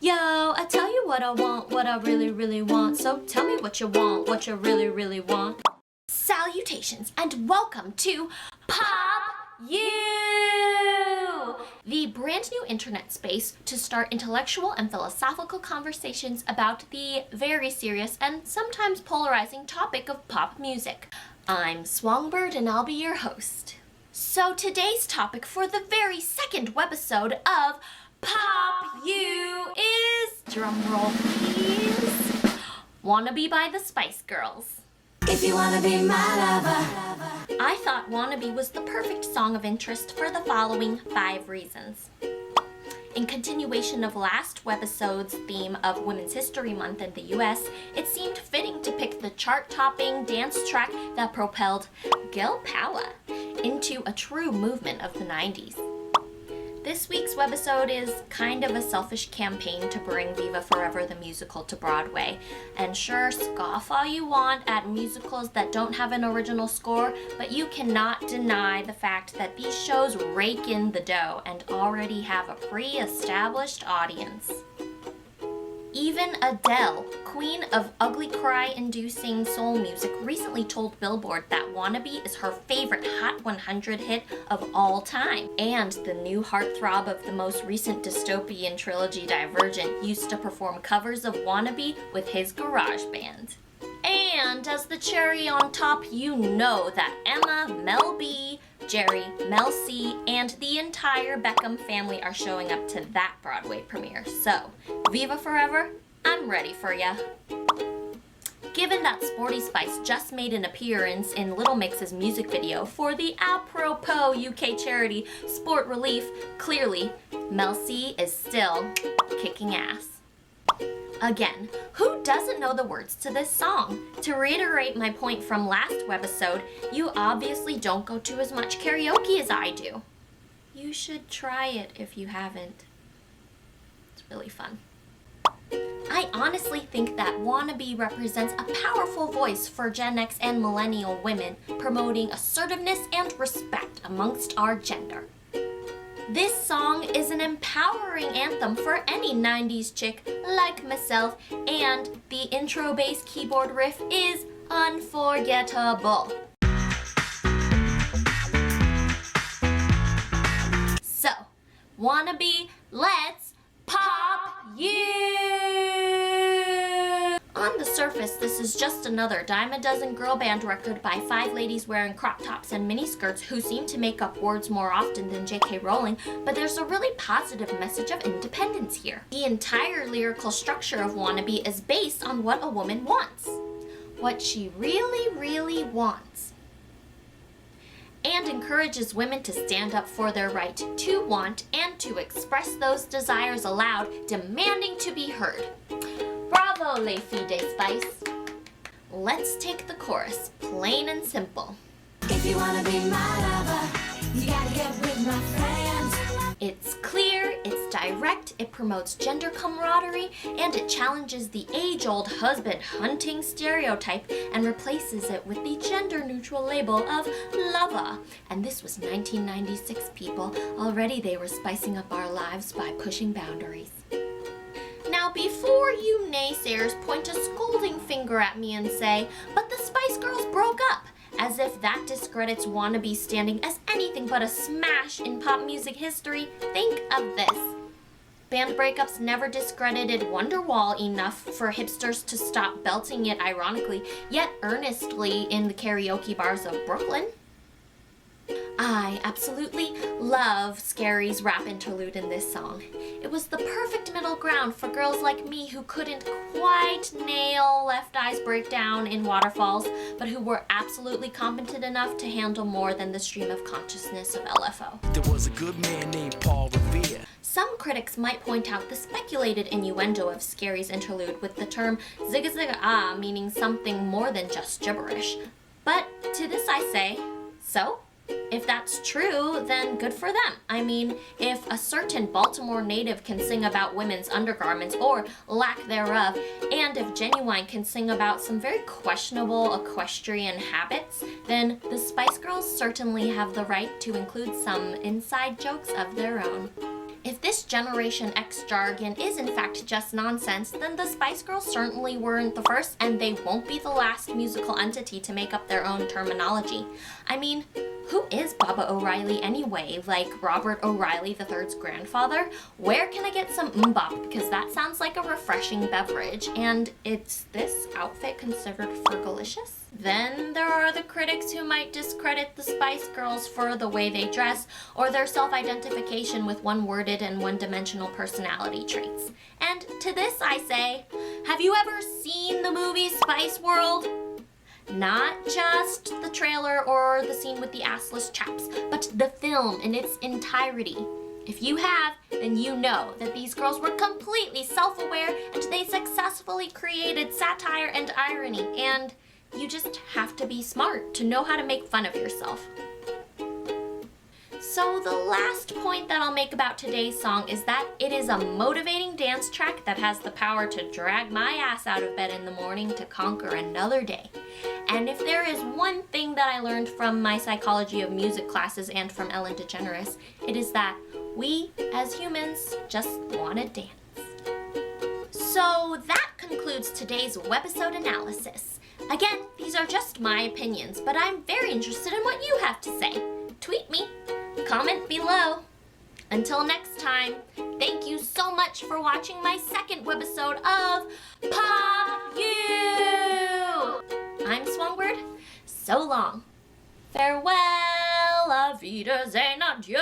Yo, I tell you what I want, what I really, really want. So tell me what you want, what you really, really want. Salutations and welcome to Pop You! The brand new internet space to start intellectual and philosophical conversations about the very serious and sometimes polarizing topic of pop music. I'm Swangbird and I'll be your host. So today's topic for the very second webisode of Pop You is, drumroll please, Wannabe by the Spice Girls. If you wanna be my lover. I thought Wannabe was the perfect song of interest for the following 5 reasons. In continuation of last webisode's theme of Women's History Month in the US, it seemed fitting to pick the chart-topping dance track that propelled girl power into a true movement of the 90s. This week's webisode is kind of a selfish campaign to bring Viva Forever the musical to Broadway. And sure, scoff all you want at musicals that don't have an original score, but you cannot deny the fact that these shows rake in the dough and already have a pre-established audience. Even Adele, queen of ugly cry-inducing soul music, recently told Billboard that Wannabe is her favorite Hot 100 hit of all time. And the new heartthrob of the most recent dystopian trilogy Divergent used to perform covers of Wannabe with his garage band. And as the cherry on top, you know that Emma, Mel B, Jerry, Mel C, and the entire Beckham family are showing up to that Broadway premiere. So, Viva Forever, I'm ready for ya. Given that Sporty Spice just made an appearance in Little Mix's music video for the apropos UK charity Sport Relief, clearly, Mel C is still kicking ass. Again, who doesn't know the words to this song? To reiterate my point from last webisode, you obviously don't go to as much karaoke as I do. You should try it if you haven't. It's really fun. I honestly think that Wannabe represents a powerful voice for Gen X and millennial women, promoting assertiveness and respect amongst our gender. This song is an empowering anthem for any 90s chick like myself, and the intro bass keyboard riff is unforgettable. So, Wannabe, let's pop you! On the surface, this is just another dime a dozen girl band record by 5 ladies wearing crop tops and miniskirts who seem to make up words more often than J.K. Rowling, but there's a really positive message of independence here. The entire lyrical structure of Wannabe is based on what a woman wants. What she really, really wants. And encourages women to stand up for their right to want and to express those desires aloud, demanding to be heard. Bravo, Les Filles de Spice. Let's take the chorus, plain and simple. If you wanna be my lover, you gotta get with my friends. It's clear, it's direct, it promotes gender camaraderie, and it challenges the age-old husband-hunting stereotype and replaces it with the gender-neutral label of lover. And this was 1996, people. Already they were spicing up our lives by pushing boundaries. Now, before you naysayers point a scolding finger at me and say, but the Spice Girls broke up, as if that discredits Wannabe standing as anything but a smash in pop music history, think of this. Band breakups never discredited Wonderwall enough for hipsters to stop belting it ironically, yet earnestly in the karaoke bars of Brooklyn. I absolutely love Scary's rap interlude in this song. It was the perfect middle ground for girls like me who couldn't quite nail Left Eye's breakdown in Waterfalls, but who were absolutely competent enough to handle more than the stream of consciousness of LFO. There was a good man named Paul Revere. Some critics might point out the speculated innuendo of Scary's interlude with the term zigga zigga ah meaning something more than just gibberish. But to this I say, so? If that's true, then good for them. I mean, if a certain Baltimore native can sing about women's undergarments or lack thereof, and if Genuine can sing about some very questionable equestrian habits, then the Spice Girls certainly have the right to include some inside jokes of their own. If this this Generation X jargon is in fact just nonsense, then the Spice Girls certainly weren't the first, and they won't be the last musical entity to make up their own terminology. I mean, who is Baba O'Reilly anyway? Like Robert O'Reilly III's grandfather? Where can I get some mbop? Because that sounds like a refreshing beverage. And is this outfit considered fergalicious? Then there are the critics who might discredit the Spice Girls for the way they dress or their self-identification with one-worded and one-dimensional personality traits. And to this I say, have you ever seen the movie Spice World? Not just the trailer or the scene with the assless chaps, but the film in its entirety. If you have, then you know that these girls were completely self-aware and they successfully created satire and irony, and you just have to be smart to know how to make fun of yourself. So the last point that I'll make about today's song is that it is a motivating dance track that has the power to drag my ass out of bed in the morning to conquer another day. And if there is one thing that I learned from my psychology of music classes and from Ellen DeGeneres, it is that we, as humans, just want to dance. So that concludes today's webisode analysis. Again, these are just my opinions, but I'm very interested in what you have to say. Tweet me, comment below. Until next time, thank you so much for watching my second webisode of Pop You! I'm Swangbird. So long. Farewell, auf Wiedersehen, adieu.